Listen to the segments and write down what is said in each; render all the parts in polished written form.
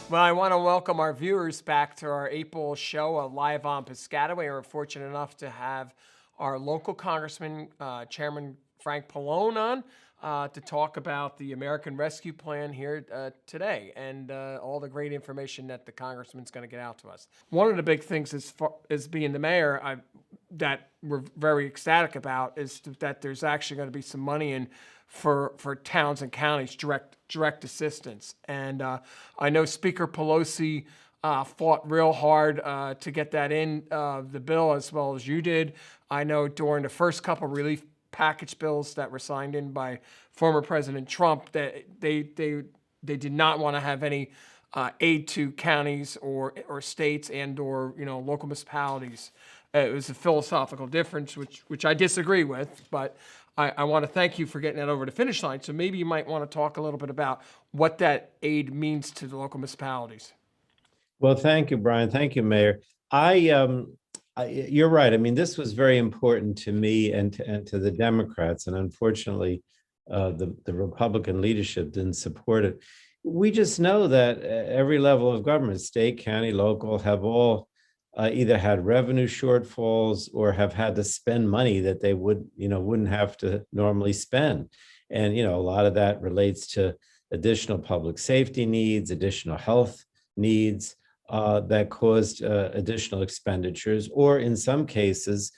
Well, I want to welcome our viewers back to our April show, live on Piscataway. We're fortunate enough to have our local Congressman, Chairman Frank Pallone, on to talk about the American Rescue Plan here today and all the great information that the Congressman's going to get out to us. One of the big things as being the mayor, that we're very ecstatic about is that there's actually going to be some money in for towns and counties direct assistance. And I know Speaker Pelosi fought real hard to get that in the bill, as well as you did. I know during the first couple relief package bills that were signed in by former President Trump, that they did not want to have any aid to counties or states and or local municipalities. It was a philosophical difference, which I disagree with, but I want to thank you for getting that over the finish line. So maybe you might want to talk a little bit about what that aid means to the local municipalities. Well, thank you, Brian. Thank you, Mayor. You're right. I mean, this was very important to me and to the Democrats, and unfortunately, the Republican leadership didn't support it. We just know that every level of government, state, county, local, have all either had revenue shortfalls or have had to spend money that they wouldn't have to normally spend. And, a lot of that relates to additional public safety needs, additional health needs that caused additional expenditures, or in some cases,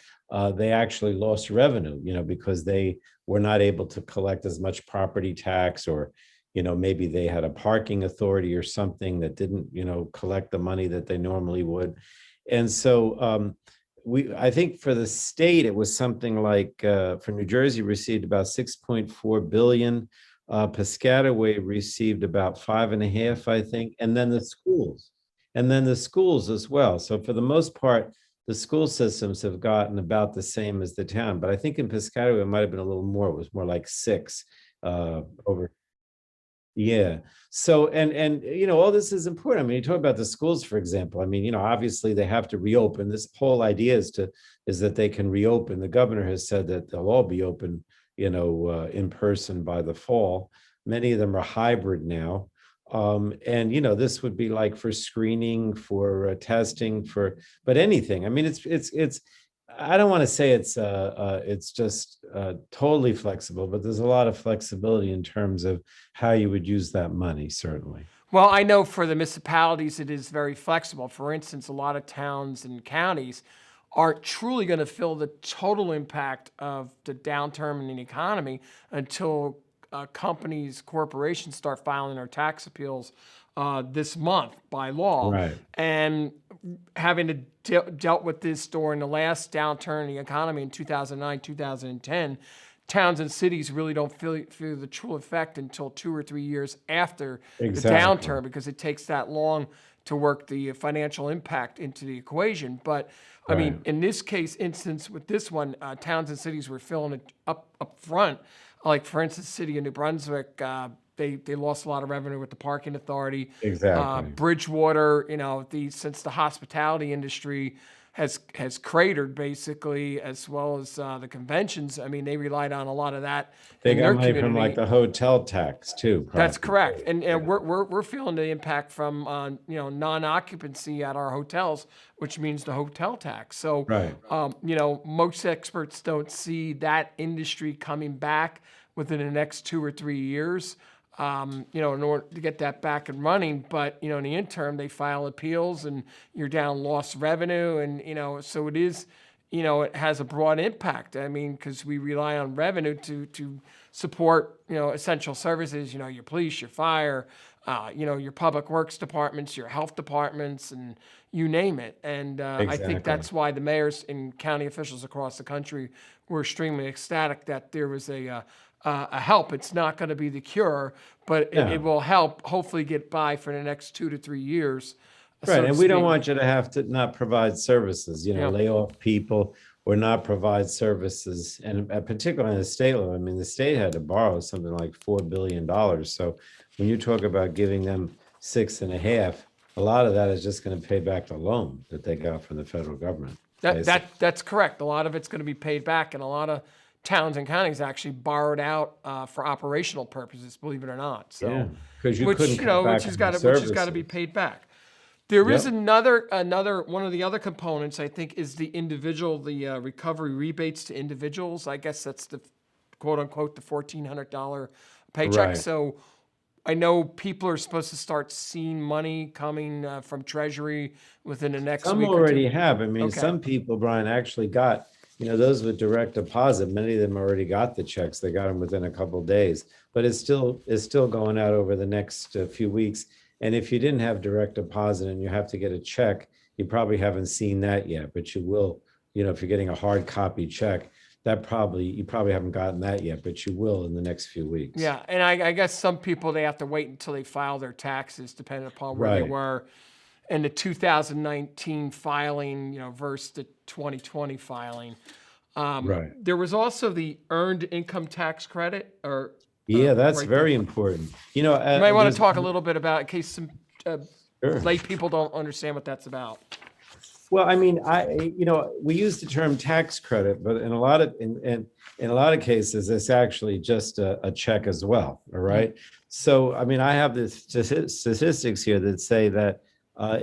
they actually lost revenue, because they were not able to collect as much property tax, or, maybe they had a parking authority or something that didn't, collect the money that they normally would. And so I think for the state, it was something like for New Jersey received about 6.4 billion. Piscataway received about 5.5, I think, and then the schools as well. So for the most part, the school systems have gotten about the same as the town, but I think in Piscataway it might have been a little more. It was more like 6 over. Yeah. So, and all this is important. I mean, you talk about the schools, for example. I mean, obviously they have to reopen. This whole idea is that they can reopen. The governor has said that they'll all be open, in person by the fall. Many of them are hybrid now. And this would be like for screening, for testing, but anything. I mean, it's I don't want to say it's just totally flexible, but there's a lot of flexibility in terms of how you would use that money, certainly. Well, I know for the municipalities, it is very flexible. For instance, a lot of towns and counties aren't truly going to feel the total impact of the downturn in the economy until companies, corporations start filing their tax appeals this month by law. Right. And having to dealt with this during the last downturn in the economy in 2009, 2010, towns and cities really don't feel the true effect until 2 or 3 years after Exactly. the downturn, because it takes that long to work the financial impact into the equation. But I mean, Right. in this instance with this one, towns and cities were filling it up front. Like, for instance, city of New Brunswick, they lost a lot of revenue with the parking authority. Exactly. Bridgewater, since the hospitality industry has cratered basically, as well as the conventions. I mean, they relied on a lot of that. They in got their money from community. like the hotel tax too. That's probably. correct, and we're feeling the impact from non-occupancy at our hotels, which means the hotel tax. So, Right. most experts don't see that industry coming back within the next 2 or 3 years. In order to get that back and running, but in the interim, they file appeals, and you're down lost revenue, and so it is. It has a broad impact. I mean, because we rely on revenue to support, essential services, your police, your fire, your public works departments, your health departments, and you name it. And I think Exactly. that's why the mayors and county officials across the country were extremely ecstatic that there was a help. It's not going to be the cure, but Yeah. it will help hopefully get by for the next 2 to 3 years. so Right. to And we don't speak. want you to have to not provide services, Yeah. lay off people or not provide services. And particularly in the state level, I mean, the state had to borrow something like $4 billion. So when you talk about giving them 6.5, a lot of that is just going to pay back the loan that they got from the federal government. basically. That's correct. A lot of it's going to be paid back, and a lot of towns and counties actually borrowed out for operational purposes, believe it or not. So, Yeah, because you couldn't cut which back has on got the to which has got to be services. paid back. There is Yep. another one of the other components, I think, is the recovery rebates to individuals. I guess that's the quote unquote the $1,400 paycheck. Right. So I know people are supposed to start seeing money coming from Treasury within the next Some week or two. already have. I mean, Okay. some people, Brian, actually got, those with direct deposit, many of them already got the checks. They got them within a couple of days, but it's still going out over the next few weeks. And if you didn't have direct deposit and you have to get a check, you probably haven't seen that yet, but you will, if you're getting a hard copy check, you probably haven't gotten that yet, but you will in the next few weeks. Yeah, and I guess some people they have to wait until they file their taxes, depending upon where they Right. were in the 2019 filing, versus the 2020 filing. Right. There was also the earned income tax credit, or Yeah, that's right there. very important. You might want to There's talk a little bit about, in case some Sure. lay people don't understand what that's about. Well, I mean, we use the term tax credit, but in a lot of cases, it's actually just a check as well. All right. So, I mean, I have the statistics here that say that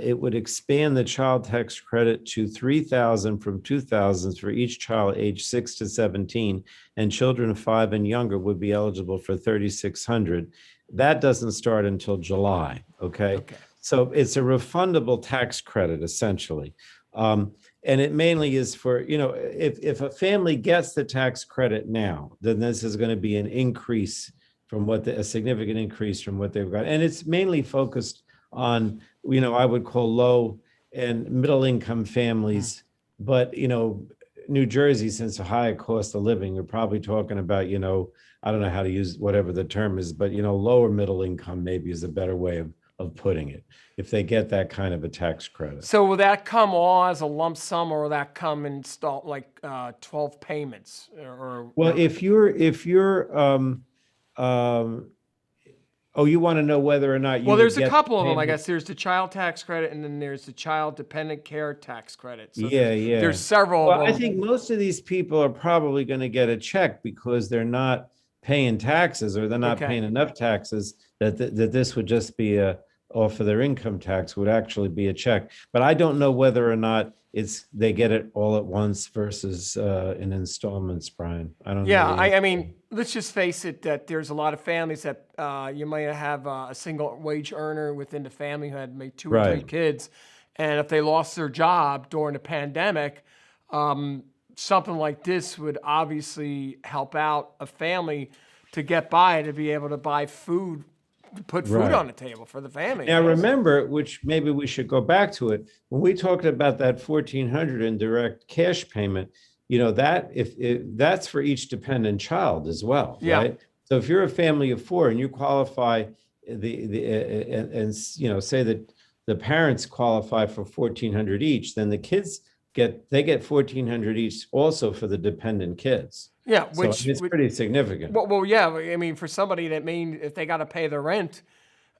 it would expand the child tax credit to 3,000 from 2,000 for each child aged 6 to 17, and children 5 and younger would be eligible for 3,600. That doesn't start until July. Okay. Okay. So it's a refundable tax credit essentially. And it mainly is for, if a family gets the tax credit now, then this is going to be an increase from a significant increase from what they've got. And it's mainly focused on, I would call low and middle income families. But, New Jersey, since a high cost of living, we're probably talking about, I don't know how to use whatever the term is, but, lower middle income maybe is a better way of putting it, if they get that kind of a tax credit. So will that come all as a lump sum, or will that come in 12 payments? Well, if you're, you want to know whether or not you Well, would there's a get couple of them, I payment? guess. There's the child tax credit, and then there's the child dependent care tax credit. So Yeah, yeah. there's several Well, of I them. think most of these people are probably going to get a check because they're not paying taxes, or they're not Okay. paying enough taxes, that this would just be off of their income tax, would actually be a check. But I don't know whether or not they get it all at once versus in installments, Brian. I don't know. Yeah, the I answer. mean, let's just face it, that there's a lot of families that you might have a single wage earner within the family who had maybe two or three Right. kids. And if they lost their job during the pandemic, something like this would obviously help out a family to get by, to be able to buy food, to put food Right. on the table for the family. Now, remember, which maybe we should go back to it, when we talked about that 1,400 in direct cash payment, that if that's for each dependent child as well, Yeah. right? So if you're a family of 4 and you qualify and say that the parents qualify for 1,400 each, then the kids get 1,400 each also for the dependent kids. Yeah, So I which mean, it's pretty significant. well, yeah. I mean, for somebody that if they got to pay their rent,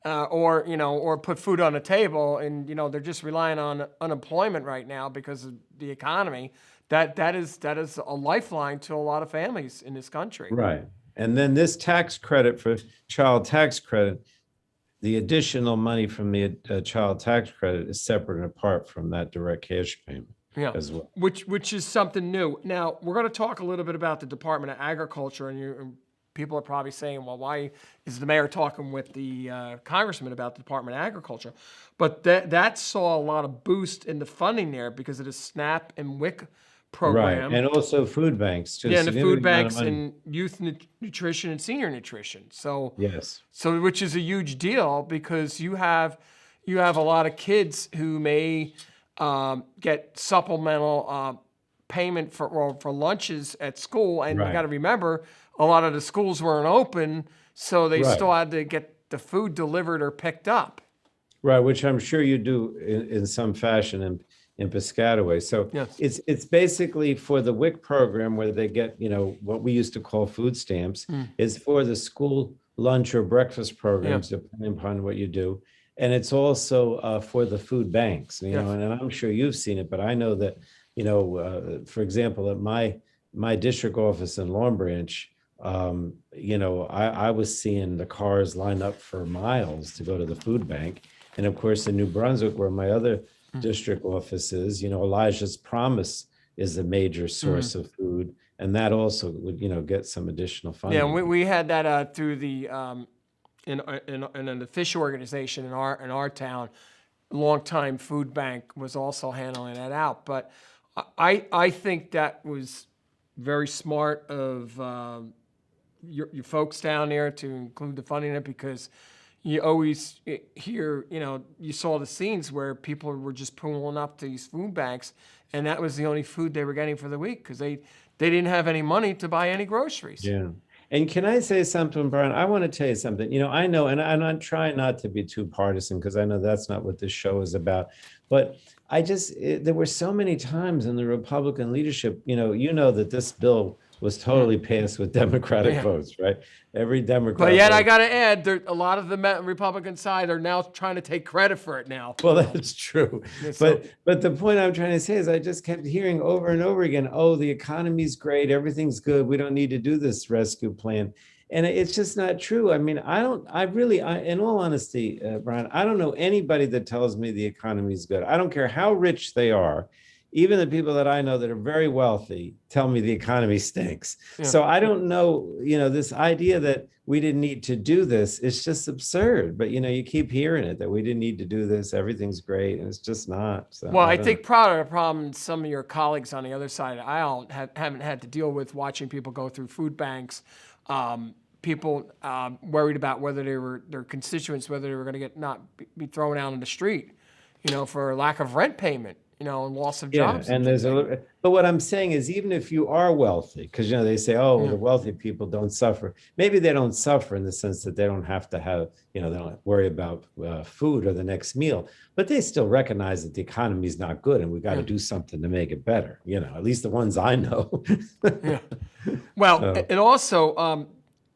or put food on the table, and they're just relying on unemployment right now because of the economy, that is a lifeline to a lot of families in this country. Right. And then this tax credit for child tax credit, the additional money from the child tax credit is separate and apart from that direct cash payment Yeah, as well. which is something new. Now we're going to talk a little bit about the Department of Agriculture, and people are probably saying, well, why is the mayor talking with the congressman about the Department of Agriculture? But that saw a lot of boost in the funding there because of the SNAP and WIC program. Right. And also food banks too. Yeah, and the food Significant amount of banks money. and youth nutrition and senior nutrition. So Yes. which is a huge deal, because you have a lot of kids who may get supplemental payment for lunches at school, and you Right. got to remember, a lot of the schools weren't open, so they Right. still had to get the food delivered or picked up. Right, which I'm sure you do in some fashion in Piscataway. So Yes. it's basically for the WIC program where they get, what we used to call food stamps, is for the school lunch or breakfast programs, depending upon what you do. And it's also for the food banks, Yes. and I'm sure you've seen it, but I know that, for example, at my my district office in Long Branch, I was seeing the cars line up for miles to go to the food bank. And of course, in New Brunswick, where my other district office is, Elijah's Promise is a major source of food. And that also would, get some additional Yeah, funding. we had that through the in an official organization in our town. Longtime food bank was also handling that out. But I think that was very smart of your folks down there to include the funding in it, because you always hear, you saw the scenes where people were just pulling up to these food banks, and that was the only food they were getting for the week because they didn't have any money to buy any groceries. Yeah. And can I say something, Brian? I want to tell you something. I know, and I'm trying not to be too partisan because I know that's not what this show is about. But there were so many times in the Republican leadership, that this bill was totally passed with Democratic votes, right? Every Democrat. But yet, I got to add, a lot of the Republican side are now trying to take credit for it now. Well, that's true. But the point I'm trying to say is I just kept hearing over and over again, oh, the economy's great, everything's good, we don't need to do this rescue plan. And it's just not true. I mean, in all honesty, Brian, I don't know anybody that tells me the economy's good. I don't care how rich they are. Even the people that I know that are very wealthy tell me the economy stinks. Yeah. So I don't know, this idea that we didn't need to do this is just absurd. But, you keep hearing it, that we didn't need to do this. Everything's great. And it's just not. So, well, I think part of the problem some of your colleagues on the other side of the aisle haven't had to deal with watching people go through food banks. People worried about whether their constituents, whether they were going to be thrown out in the street, for lack of rent payment. And loss of jobs. Yeah, and there's but what I'm saying is, even if you are wealthy, because they say, oh, the wealthy people don't suffer. Maybe they don't suffer in the sense that they don't have to have, they don't worry about food or the next meal, but they still recognize that the economy is not good and we got to do something to make it better. At least the ones I know. Yeah. Well, and also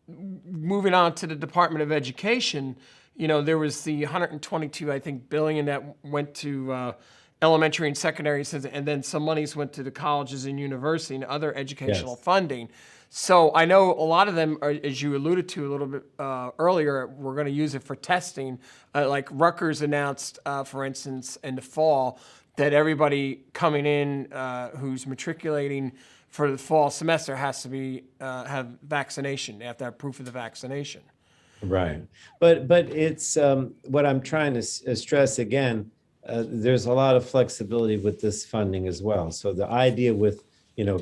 moving on to the Department of Education, there was the 122, I think, billion that went to elementary and secondary, and then some monies went to the colleges and university and other educational funding. So I know a lot of them, as you alluded to a little bit earlier, we're going to use it for testing. Like Rutgers announced, for instance, in the fall, that everybody coming in who's matriculating for the fall semester has to have vaccination. They have to have proof of the vaccination. Right. But it's what I'm trying to stress again. There's a lot of flexibility with this funding as well. So the idea with,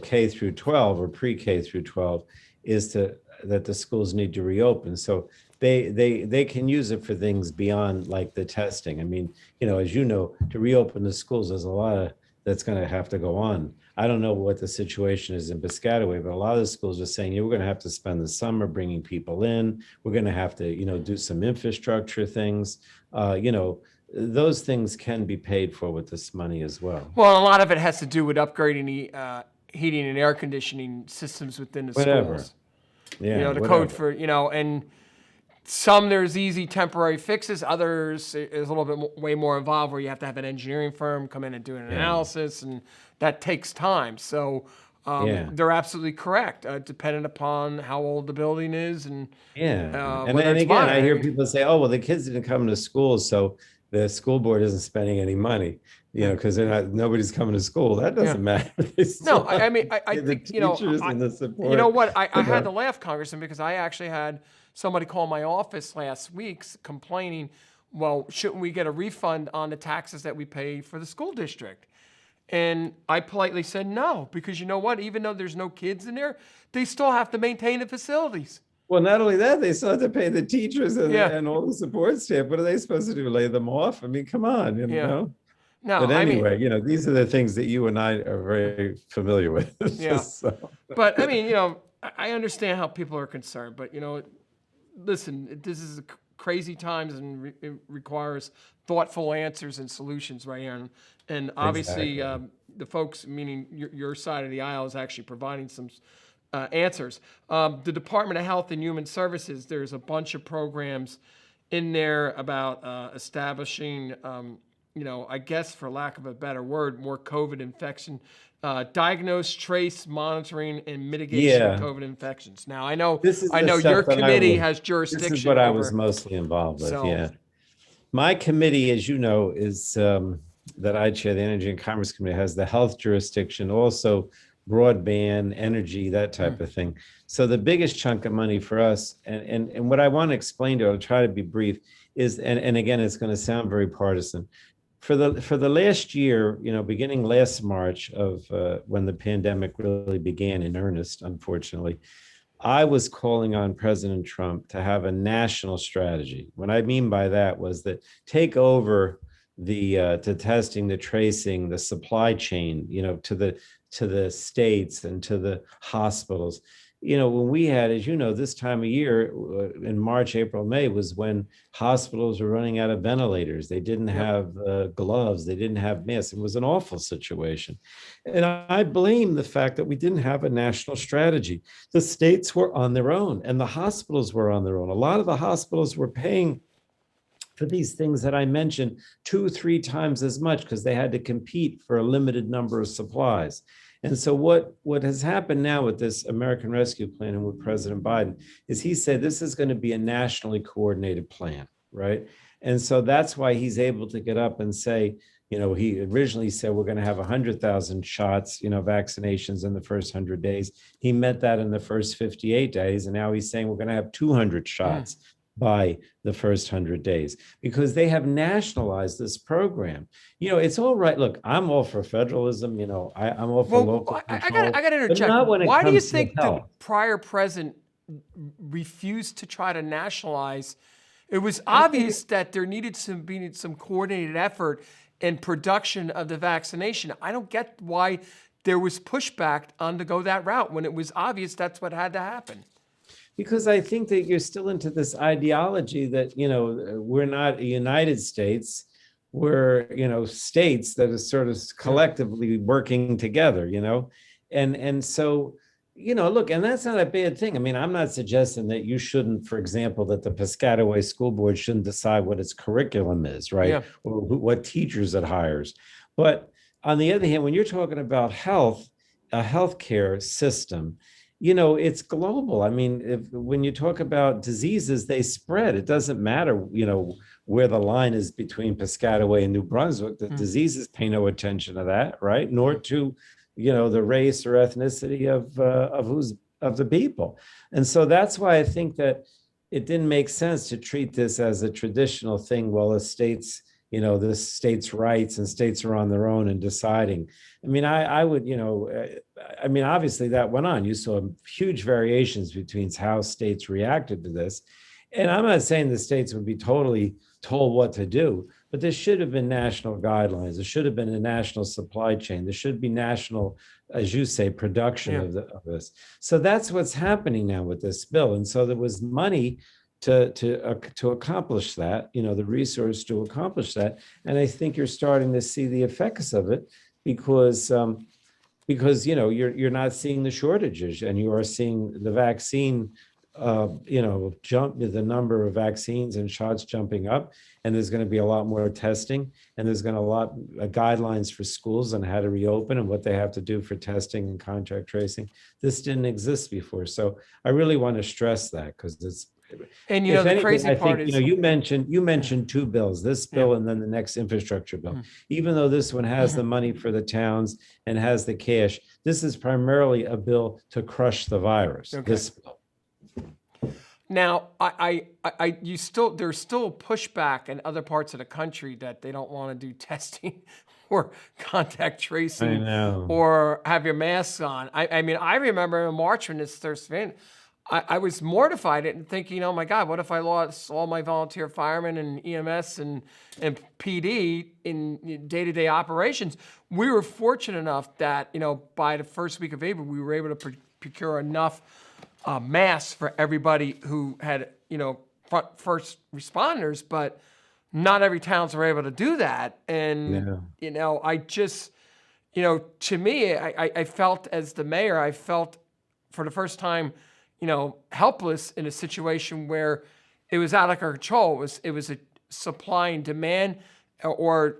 K through 12 or pre-K through 12 is that the schools need to reopen. So they can use it for things beyond like the testing. I mean, as to reopen the schools, there's a lot that's going to have to go on. I don't know what the situation is in Piscataway, but a lot of the schools are saying, we're going to have to spend the summer bringing people in. We're going to have to, do some infrastructure things, those things can be paid for with this money as well. Well, a lot of it has to do with upgrading the heating and air conditioning systems within the schools. Yeah, the code for, and some there's easy temporary fixes. Others is a little bit way more involved where you have to have an engineering firm come in and do an analysis, and that takes time. So they're absolutely correct, depending upon how old the building is. And and again, I hear people say, oh, well, the kids didn't come to school, so the school board isn't spending any money, because nobody's coming to school. That doesn't matter. No, I mean, I think, and the support. You know what? I had to laugh, Congressman, because I actually had somebody call my office last week complaining, well, shouldn't we get a refund on the taxes that we pay for the school district? And I politely said no, because you know what? Even though there's no kids in there, they still have to maintain the facilities. Well, not only that, they still have to pay the teachers and all the support staff. What are they supposed to do? Lay them off? I mean, come on, know? No, but anyway, these are the things that you and I are very familiar with. But I mean, I understand how people are concerned, but listen, this is crazy times, and it requires thoughtful answers and solutions right here. And obviously, the folks, meaning your side of the aisle, is actually providing some answers. The Department of Health and Human Services, there's a bunch of programs in there about establishing I guess for lack of a better word, more COVID infection, diagnose, trace, monitoring, and mitigation of Yeah, COVID infections. Now, I know, this is I the know your stuff that I committee was, has this is jurisdiction what I was over, mostly involved with. so, Yeah. My committee, as you know, is that I chair, the Energy and Commerce Committee, has the health jurisdiction, also broadband, energy, that type of thing. So the biggest chunk of money for us, and what I want to explain to you, I'll try to be brief, is, and again, it's going to sound very partisan. For the last year, beginning last March of when the pandemic really began in earnest, unfortunately, I was calling on President Trump to have a national strategy. What I mean by that was that take over the testing, the tracing, the supply chain, to the states and to the hospitals. When we had, as you know, this time of year in March, April, May was when hospitals were running out of ventilators. They didn't yep. have gloves. They didn't have masks. It was an awful situation. And I blame the fact that we didn't have a national strategy. The states were on their own and the hospitals were on their own. A lot of the hospitals were paying for these things that I mentioned 2-3 times as much because they had to compete for a limited number of supplies. And so what has happened now with this American Rescue Plan and with President Biden is he said this is going to be a nationally coordinated plan, right? And so that's why he's able to get up and say, he originally said we're going to have 100,000 shots, vaccinations in the first 100 days. He met that in the first 58 days. And now he's saying we're going to have 200 shots by the first 100 days because they have nationalized this program. It's all right. Look, I'm all for federalism. I'm all for local control. I got to but interject. not when it Why do you comes to think the health. prior president refused to try to nationalize? It was I think obvious that there needed some coordinated effort in production of the vaccination. I don't get why there was pushback on to go that route when it was obvious that's what had to happen. Because I think that you're still into this ideology that, we're not a United States, we're, states that are sort of collectively working together, and so, look, and that's not a bad thing. I mean, I'm not suggesting that you shouldn't, for example, that the Piscataway School Board shouldn't decide what its curriculum is, right? Yeah. Or what teachers it hires. But on the other hand, when you're talking about health, a healthcare system, it's global. I mean, when you talk about diseases, they spread. It doesn't matter, where the line is between Piscataway and New Brunswick. The diseases pay no attention to that, right? Nor to, the race or ethnicity of the people. And so that's why I think that it didn't make sense to treat this as a traditional thing. Well, the states, the states' rights and states are on their own and deciding. I mean, I would, obviously that went on. You saw huge variations between how states reacted to this. And I'm not saying the states would be totally told what to do, but there should have been national guidelines. There should have been a national supply chain. There should be national, as you say, production of this. So that's what's happening now with this bill. And so there was money to accomplish that, the resource to accomplish that. And I think you're starting to see the effects of it because you're not seeing the shortages and you are seeing the vaccine jump, the number of vaccines and shots jumping up, and there's going to be a lot more testing, and there's going to a lot guidelines for schools on how to reopen and what they have to do for testing and contact tracing. This didn't exist before, so I really want to stress that because it's. And the crazy part is, you mentioned two bills, this bill and then the next infrastructure bill. Even though this one has the money for the towns and has the cash, this is primarily a bill to crush the virus. Okay. This bill. Now, there's still pushback in other parts of the country that they don't want to do testing or contact tracing or have your masks on. I mean, I remember in March when this first happened, I was mortified and thinking, oh my God, what if I lost all my volunteer firemen and EMS and PD in day-to-day operations? We were fortunate enough that, by the first week of April, we were able to procure enough masks for everybody who had, first responders, but not every towns were able to do that. And, I just, to me, I felt as the mayor, I felt for the first time, helpless in a situation where it was out of our control. It was a supply and demand or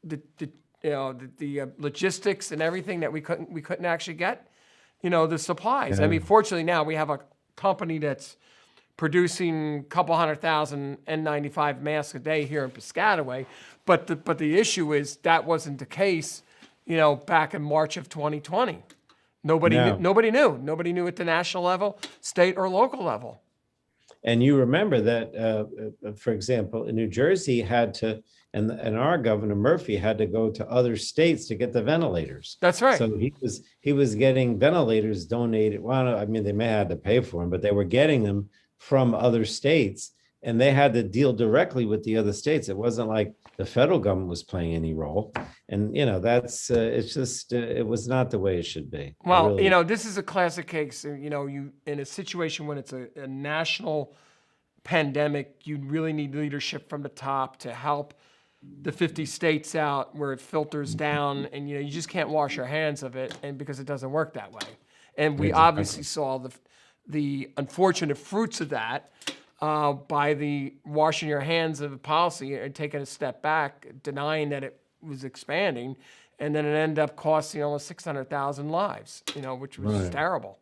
the logistics and everything that we couldn't actually get, the supplies. I Yeah. mean, fortunately now we have a company that's producing a couple 100,000 N95 masks a day here in Piscataway, but the issue is that wasn't the case, back in March of 2020. Nobody No. nobody knew at the national level, state or local level. And you remember that, for example, in New Jersey had to, and our governor Murphy had to go to other states to get the ventilators. That's right. So he was getting ventilators donated. Well, I mean, they may have to pay for them, but they were getting them from other states, and they had to deal directly with the other states. It wasn't like the federal government was playing any role. And that's it's just it was not the way it should be. Well, Really. this is a classic case. You in a situation when it's a national pandemic, you really need leadership from the top to help the 50 states out where it filters down, and you just can't wash your hands of it, and because it doesn't work that way. And we Exactly. obviously saw the unfortunate fruits of that by the washing your hands of the policy and taking a step back, denying that it was expanding, and then it ended up costing almost 600,000 lives, which was Right. terrible.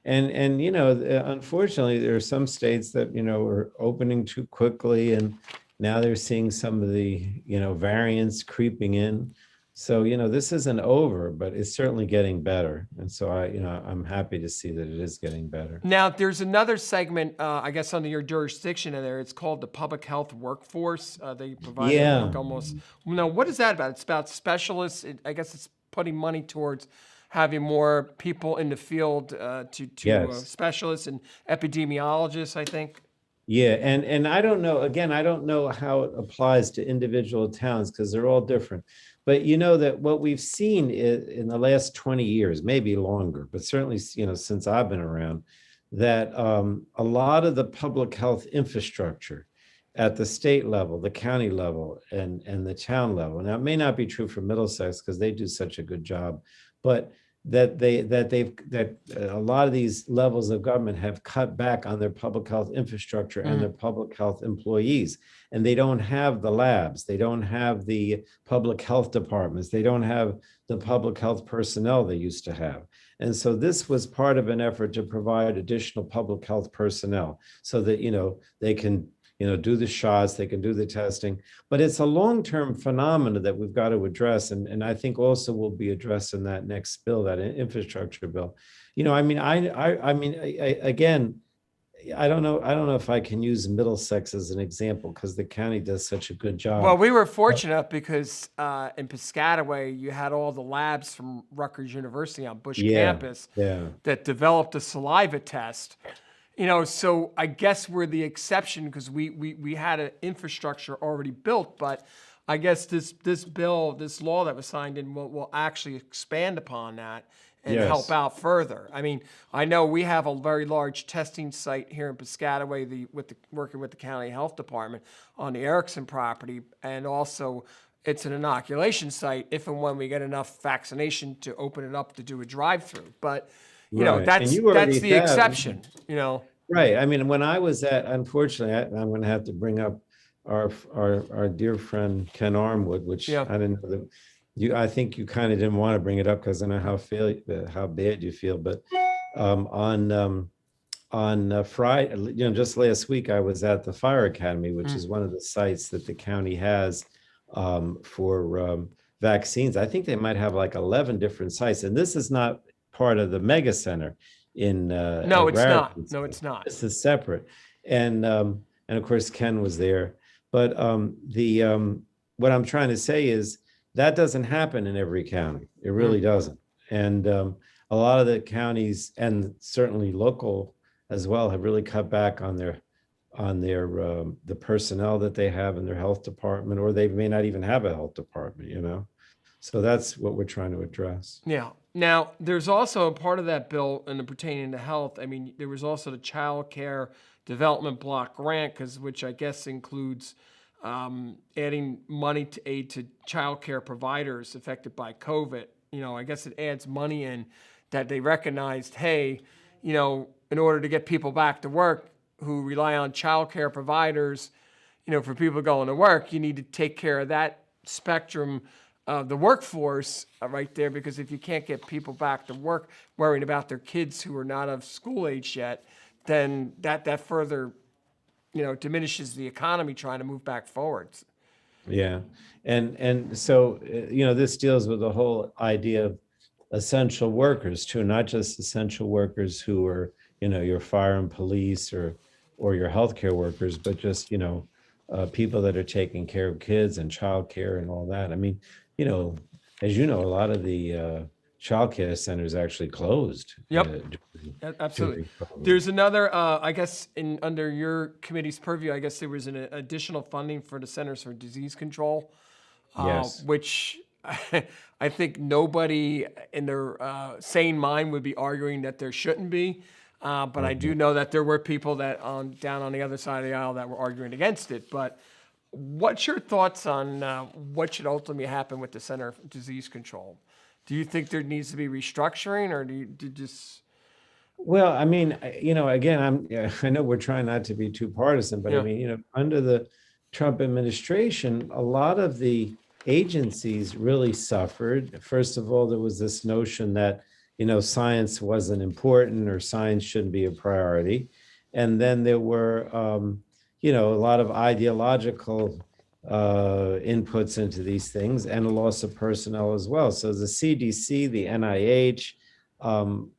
And unfortunately, there are some states that are opening too quickly, and now they're seeing some of the variants creeping in. So this isn't over, but it's certainly getting better. And so I'm happy to see that it is getting better. Now, there's another segment, I guess, under your jurisdiction in there. It's called the public health workforce. They provide Yeah. like almost. Now, what is that about? It's about specialists. I guess it's putting money towards having more people in the field to Yes. specialists and epidemiologists, I think. Yeah, and I don't know. Again, I don't know how it applies to individual towns because they're all different. But that what we've seen in the last 20 years, maybe longer, but certainly since I've been around, that a lot of the public health infrastructure at the state level, the county level, and the town level. Now, it may not be true for Middlesex because they do such a good job, but that a lot of these levels of government have cut back on their public health infrastructure and their public health employees, and they don't have the labs, they don't have the public health departments, they don't have the public health personnel they used to have. And so this was part of an effort to provide additional public health personnel so that they can do the shots, they can do the testing, but it's a long-term phenomenon that we've got to address. And I think also will be addressed in that next bill, that infrastructure bill. Again, I don't know if I can use Middlesex as an example because the county does such a good job. Well, we were fortunate because in Piscataway, you had all the labs from Rutgers University on Bush campus that developed a saliva test. So I guess we're the exception because we had an infrastructure already built, but I guess this law that was signed in will actually expand upon that and help out further. I mean, I know we have a very large testing site here in Piscataway, working with the county health department on the Erickson property, and also it's an inoculation site if and when we get enough vaccination to open it up to do a drive-through. But Right. that's And you already the said- exception. Right. I mean, when I was unfortunately, I'm going to have to bring up our dear friend Ken Armwood, which I didn't know that I think you kind of didn't want to bring it up because I know how bad you feel. But on Friday, just last week, I was at the Fire Academy, which is one of the sites that the county has for vaccines. I think they might have like 11 different sites, and this is not part of the mega center in No, it's not. No, it's not. This is separate. And of course Ken was there. But what I'm trying to say is that doesn't happen in every county. It really doesn't. And a lot of the counties, and certainly local as well, have really cut back on their the personnel that they have in their health department, or they may not even have a health department, So that's what we're trying to address. Yeah. Now, there's also a part of that bill pertaining to health. I mean, there was also the Child Care Development Block Grant, which I guess includes adding money to aid to child care providers affected by COVID. I guess it adds money in that they recognized, hey, in order to get people back to work who rely on child care providers, for people going to work, you need to take care of that spectrum the workforce right there, because if you can't get people back to work worrying about their kids who are not of school age yet, then that further, diminishes the economy trying to move back forwards. Yeah. And so, this deals with the whole idea of essential workers too, not just essential workers who are, your fire and police or your healthcare workers, but just, people that are taking care of kids and childcare and all that. I mean, you know, as you know, a lot of the childcare centers actually closed Yep. Absolutely. during COVID. There's another, I guess, under your committee's purview, I guess there was an additional funding for the Centers for Disease Control, Yes. which I think nobody in their sane mind would be arguing that there shouldn't be. But I do know that there were people that down on the other side of the aisle that were arguing against it. But what's your thoughts on what should ultimately happen with the Center for Disease Control? Do you think there needs to be restructuring, or do you just? Well, I mean, again, I know we're trying not to be too partisan, but I Yeah. mean, under the Trump administration, a lot of the agencies really suffered. First of all, there was this notion that, science wasn't important or science shouldn't be a priority. And then there were, a lot of ideological inputs into these things and a loss of personnel as well. So the CDC, the NIH,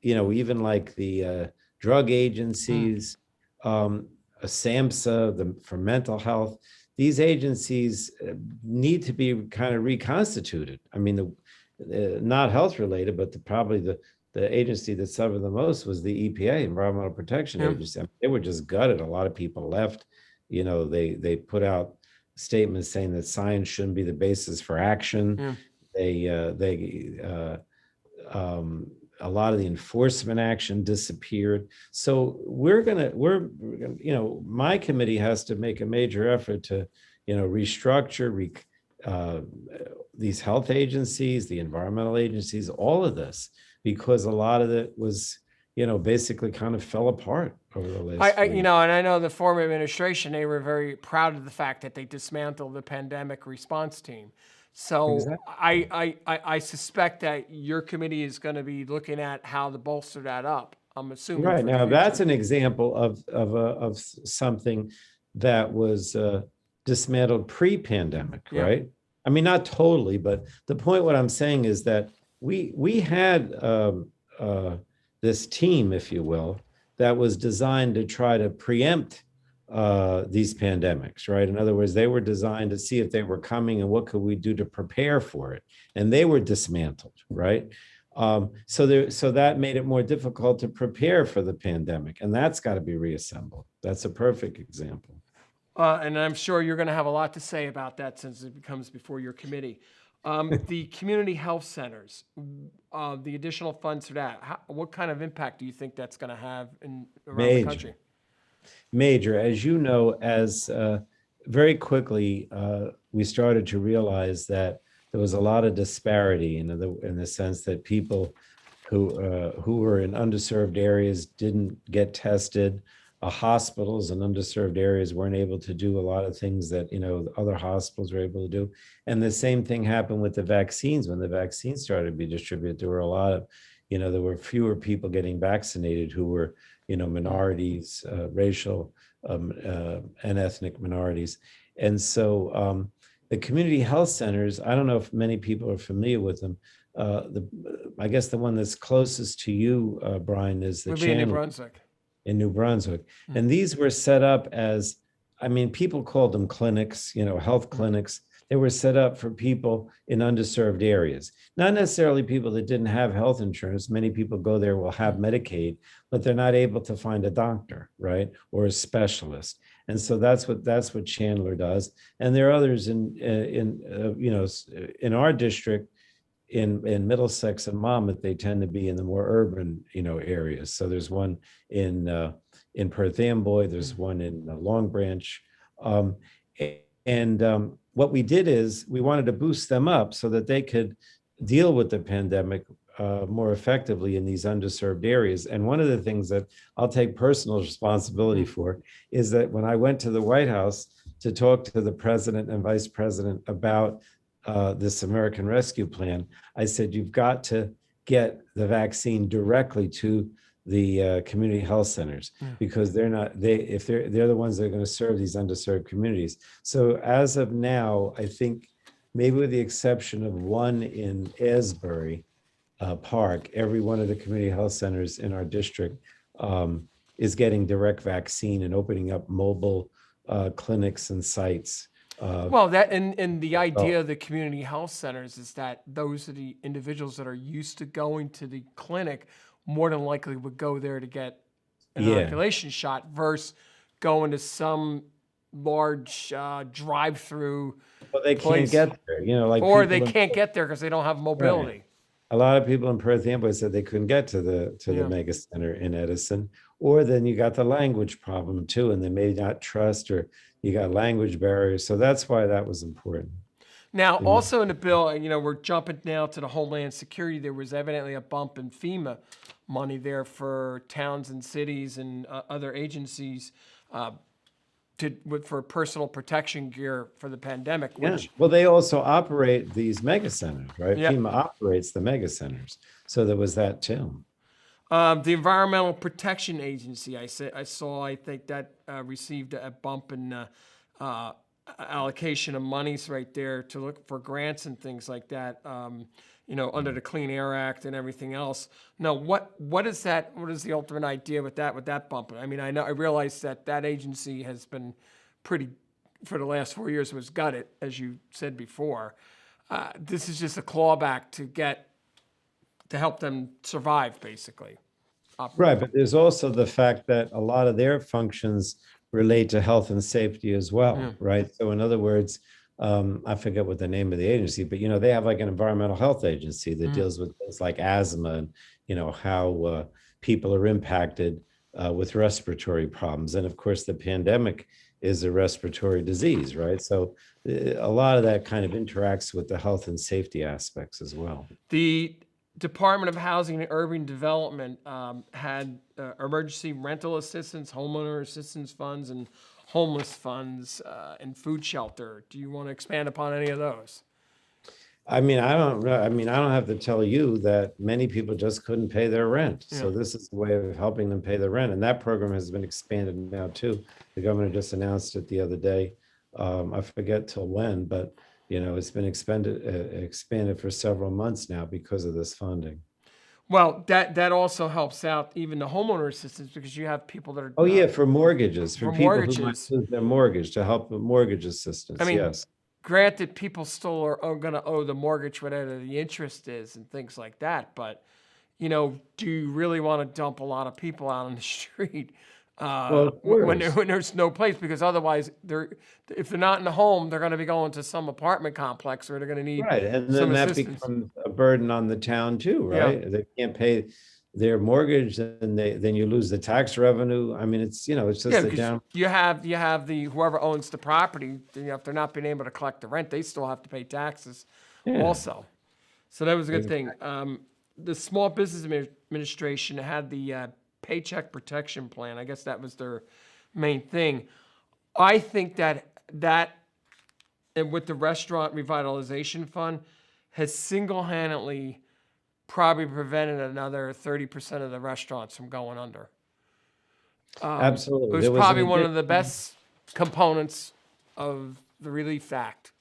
even like the drug agencies, SAMHSA, for mental health, these agencies need to be kind of reconstituted. I mean, not health related, but probably the agency that suffered the most was the EPA, Environmental Protection Agency. I mean, they were just gutted. A lot of people left. They put out statements saying that science shouldn't be the basis for action. A lot of the enforcement action disappeared. So my committee has to make a major effort to, restructure these health agencies, the environmental agencies, all of this, because a lot of it was, basically kind of fell apart over the last few And I know the former administration, they were very proud of the fact that they dismantled the pandemic response team. So Exactly. I suspect that your committee is going to be looking at how to bolster that up. I'm assuming. Right For the now, future. that's an example of something that was dismantled pre-pandemic, Yeah. right? I mean, not totally, but the point what I'm saying is that we had this team, if you will, that was designed to try to preempt these pandemics, right? In other words, they were designed to see if they were coming and what could we do to prepare for it, and they were dismantled, right? So that made it more difficult to prepare for the pandemic, and that's got to be reassembled. That's a perfect example. And I'm sure you're going to have a lot to say about that since it becomes before your committee. The community health centers, the additional funds for that, what kind of impact do you think that's going to have around the country? Major, as you know, as very quickly we started to realize that there was a lot of disparity in the sense that people who were in underserved areas didn't get tested. Hospitals in underserved areas weren't able to do a lot of things that other hospitals were able to do. And the same thing happened with the vaccines. When the vaccines started to be distributed, there were a lot of, there were fewer people getting vaccinated who were, minorities, racial and ethnic minorities. And so the community health centers, I don't know if many people are familiar with them. I guess the one that's closest to you, Brian, is the We'll be in New Chandler Brunswick. in New Brunswick. And these were set up as, people called them clinics, health clinics. They were set up for people in underserved areas, not necessarily people that didn't have health insurance. Many people go there will have Medicaid, but they're not able to find a doctor, right, or a specialist. And so that's what Chandler does. And there are others in our district, in Middlesex and Monmouth. They tend to be in the more urban, areas. So there's one in Perth Amboy, there's one in Long Branch, and what we did is we wanted to boost them up so that they could deal with the pandemic more effectively in these underserved areas. And one of the things that I'll take personal responsibility for is that when I went to the White House to talk to the president and vice president about this American Rescue Plan, I said, you've got to get the vaccine directly to the community health centers, because they're the ones that are going to serve these underserved communities. So as of now, I think maybe with the exception of one in Asbury Park, every one of the community health centers in our district is getting direct vaccine and opening up mobile clinics and sites. Well, that and the idea of the community health centers is that those are the individuals that are used to going to the clinic, more than likely would go there to get an Yeah. inoculation shot versus going to some large drive-through Well, they can't place. get there, like Or they people in- can't get there because they don't have mobility. a lot of people in Perth Amboy said they couldn't get to the Yeah. mega center in Edison. Or then you got the language problem too, and they may not trust, or you got language barriers. So that's why that was important. Now, also in the bill, we're jumping now to the Homeland Security. There was evidently a bump in FEMA money there for towns and cities and other agencies for personal protection gear for the pandemic. Yeah. Which, Well, they also operate these mega centers, right? Yeah. FEMA operates the mega centers. So there was that too. the Environmental Protection Agency, I think that received a bump in allocation of monies right there to look for grants and things like that. Under the Clean Air Act and everything else. Now, what is that? What is the ultimate idea with that bump? I mean, I realize that agency has been pretty, for the last 4 years, was gutted, as you said before. This is just a clawback to help them survive, basically. Right, but there's also the fact that a lot of their functions relate to health and safety as well, right? So in other words, I forget what the name of the agency, but they have like an environmental health agency that deals with things like asthma and how people are impacted with respiratory problems. And of course, the pandemic is a respiratory disease, right? So a lot of that kind of interacts with the health and safety aspects as well. The Department of Housing and Urban Development had emergency rental assistance, homeowner assistance funds, and homeless funds and food shelter. Do you want to expand upon any of those? I mean, I don't have to tell you that many people just couldn't pay their rent. So this is a way of helping them pay their rent. And that program has been expanded now too. The governor just announced it the other day. I forget till when, but it's been expanded for several months now because of this funding. Well, that also helps out even the homeowner assistance, because you have people that are. Oh yeah, for mortgages, for people who might mortgages. lose their mortgage, to help with mortgage assistance. I mean, yes. Granted, people still are going to owe the mortgage whatever the interest is and things like that. But, do you really want to dump a lot of people out on the street Well, of when course. there's no place? Because otherwise, if they're not in the home, they're going to be going to some apartment complex, or they're going to need Right, and some then that assistance. becomes a burden on the town too, right? They can't pay their mortgage, and then you lose the tax revenue. I mean, it's it's just Yeah, a because down. you have the whoever owns the property. If they're not being able to collect the rent, they still have to pay taxes, also. So that was a good thing. The Small Business Administration had the Paycheck Protection Plan. I guess that was their main thing. I think that and with the Restaurant Revitalization Fund has single-handedly probably prevented another 30% of the restaurants from going under. Absolutely. It was There was probably an one of the best components of the Relief Act,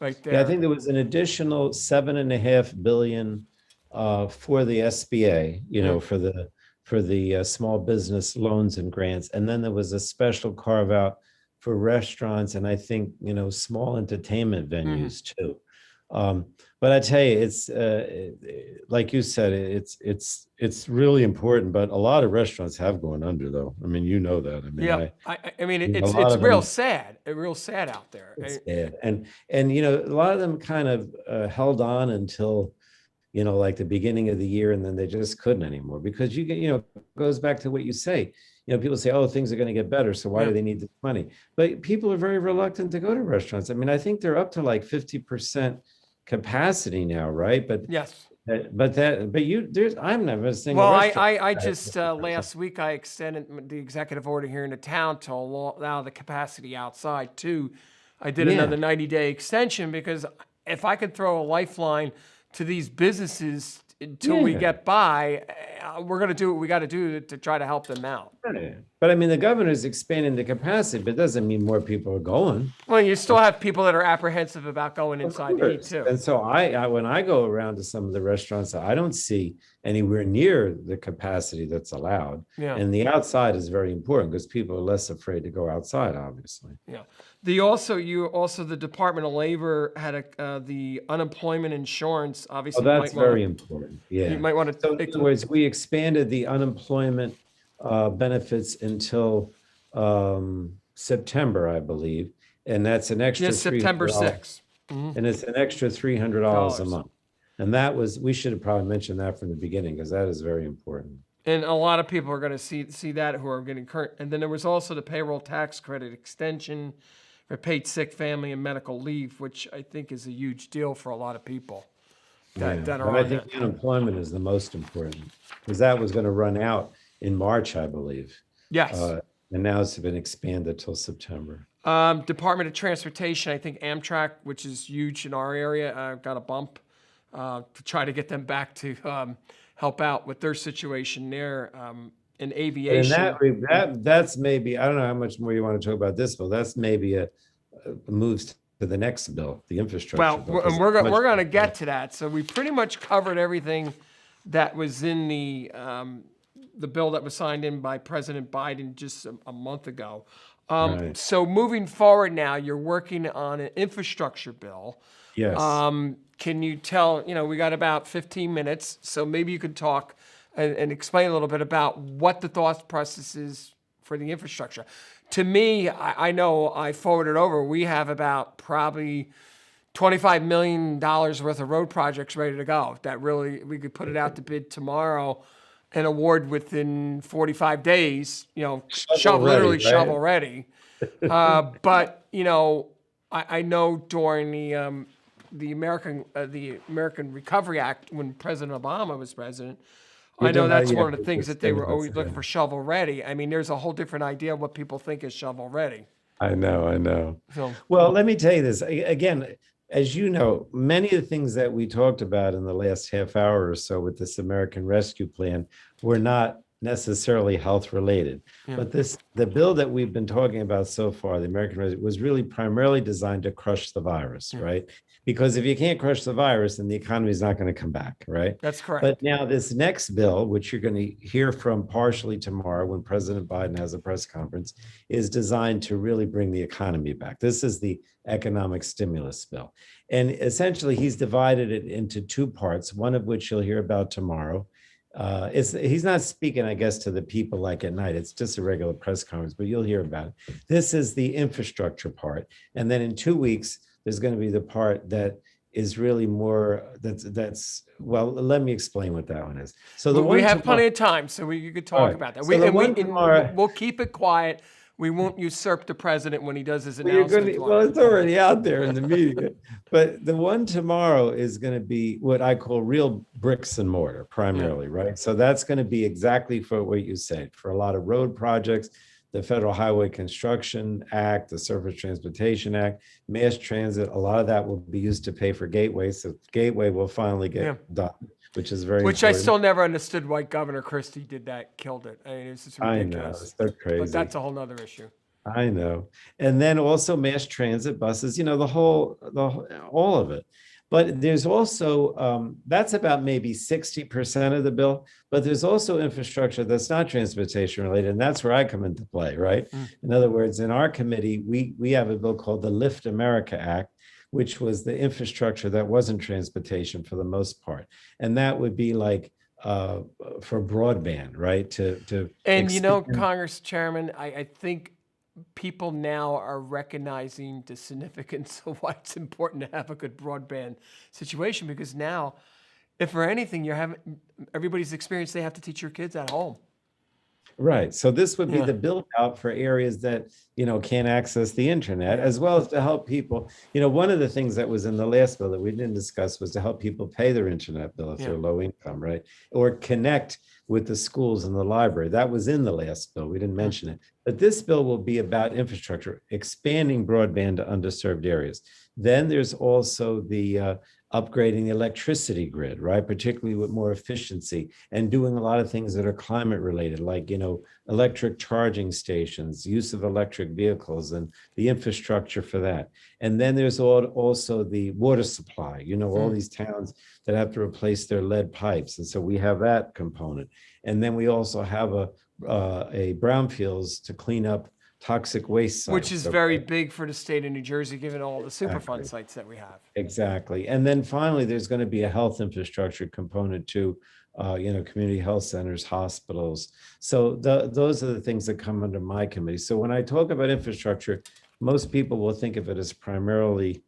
right there. Yeah, I think there was an additional $7.5 billion for the SBA, for the small business loans and grants, and then there was a special carve out for restaurants and I think small entertainment venues too. But I tell you, it's like you said, it's really important. But a lot of restaurants have gone under, though. I mean, that. I mean, Yeah, I mean, it's lot of real them- sad. It's real sad out there. it's bad. And a lot of them kind of held on until like the beginning of the year, and then they just couldn't anymore because it goes back to what you say. People say, oh, things are going to get better, so why do they need this money? But people are very reluctant to go to restaurants. I mean, I think they're up to like 50% capacity now, right? But Yes. I'm never seeing. Well, a restaurant I that just has 50%. last week I extended the executive order here in the town to allow the capacity outside too. I did another 90-day extension because if I could throw a lifeline to these businesses until we get by, we're going to do what we got to do to try to help them out. Right. But I mean, the governor's expanding the capacity, but it doesn't mean more people are going. Well, you still have people that are apprehensive about going Of inside to eat course. too. And so I when I go around to some of the restaurants, I don't see anywhere near the capacity that's allowed. Yeah. And the outside is very important because people are less afraid to go outside, obviously. Yeah. The Department of Labor had the unemployment insurance. Obviously, Oh, that's very important. Yeah. You might want to. So in other words, we expanded the unemployment benefits until September, I believe. And that's an extra September $300. 6th. And it's an extra $300 a month. And that was, we should have probably mentioned that from the beginning because that is very important. And a lot of people are going to see that who are getting current. And then there was also the payroll tax credit extension for paid sick, family, and medical leave, which I think is a huge deal for a lot of people that are But I on think that. the unemployment is the most important because that was going to run out in March, I believe. Yes. And now it's been expanded till September. Department of Transportation, I think Amtrak, which is huge in our area, got a bump to try to get them back to help out with their situation there in aviation. And that's maybe, I don't know how much more you want to talk about this bill. That's maybe a moves to the next bill, the infrastructure Well, bill. and we're going to get to that. So we pretty much covered everything that was in the bill that was signed in by President Biden just a month ago. Right. So moving forward now, you're working on an infrastructure bill. Yes. Can you tell, we got about 15 minutes, so maybe you could talk and explain a little bit about what the thought process is for the infrastructure. To me, I know I forwarded over, we have about probably $25 million worth of road projects ready to go that really, we could put it out to bid tomorrow and award within 45 days, shovel ready. But, I know during the American Recovery Act, when President Obama was president, I know that's one of the things that they were always looking for shovel ready. I mean, there's a whole different idea of what people think is shovel ready. I know. So, Well, let me tell you this. Again, as you know, many of the things that we talked about in the last half hour or so with this American Rescue Plan were not necessarily health related. But the bill that we've been talking about so far, the American Rescue, was really primarily designed to crush the virus, right? Because if you can't crush the virus, then the economy is not going to come back, right? that's correct. But now this next bill, which you're going to hear from partially tomorrow when President Biden has a press conference, is designed to really bring the economy back. This is the economic stimulus bill. And essentially, he's divided it into two parts, one of which you'll hear about tomorrow. He's not speaking, I guess, to the people like at night. It's just a regular press conference, but you'll hear about it. This is the infrastructure part. And then in 2 weeks, there's going to be the part that is really more well, let me explain what that one is. So we have plenty of time, so you could talk about that. We'll keep it quiet. We won't usurp the president when he does his announcement. Well, it's already out there in the media. But the one tomorrow is going to be what I call real bricks and mortar, primarily, right? So that's going to be exactly for what you said, for a lot of road projects, the Federal Highway Construction Act, the Surface Transportation Act, mass transit. A lot of that will be used to pay for Gateway. So Gateway will finally get done, which is very important. I still never understood why Governor Christie did that, killed it. I mean, it's just ridiculous. I know, it's so crazy. But that's a whole nother issue. I know. And then also mass transit buses, all of it. But there's also, that's about maybe 60% of the bill, but there's also infrastructure that's not transportation related. And that's where I come into play, right? In other words, in our committee, we have a bill called the Lift America Act, which was the infrastructure that wasn't transportation for the most part. And that would be like for broadband, right? Congress Chairman, I think people now are recognizing the significance of why it's important to have a good broadband situation, because now, if for anything, everybody's experienced, they have to teach your kids at home. Right. So this would be Yeah, the build out for areas that, can't access the internet, yeah, as well as to help people. One of the things that was in the last bill that we didn't discuss was to help people pay their internet bill if yeah. they're low income, right? Or connect with the schools and the library. That was in the last bill. We didn't Mm. mention it. But this bill will be about infrastructure, expanding broadband to underserved areas. Then there's also the upgrading the electricity grid, right? Particularly with more efficiency and doing a lot of things that are climate related, like, electric charging stations, use of electric vehicles, and the infrastructure for that. And then there's also the water supply, all Mm. these towns that have to replace their lead pipes. And so we have that component. And then we also have a brownfields to clean up toxic waste Which sites. is very Okay. big for the state of New Jersey, given all the Superfund Exactly. sites that we have. Exactly. And then finally, there's going to be a health infrastructure component to, community health centers, hospitals. So those are the things that come under my committee. So when I talk about infrastructure, most people will think of it as primarily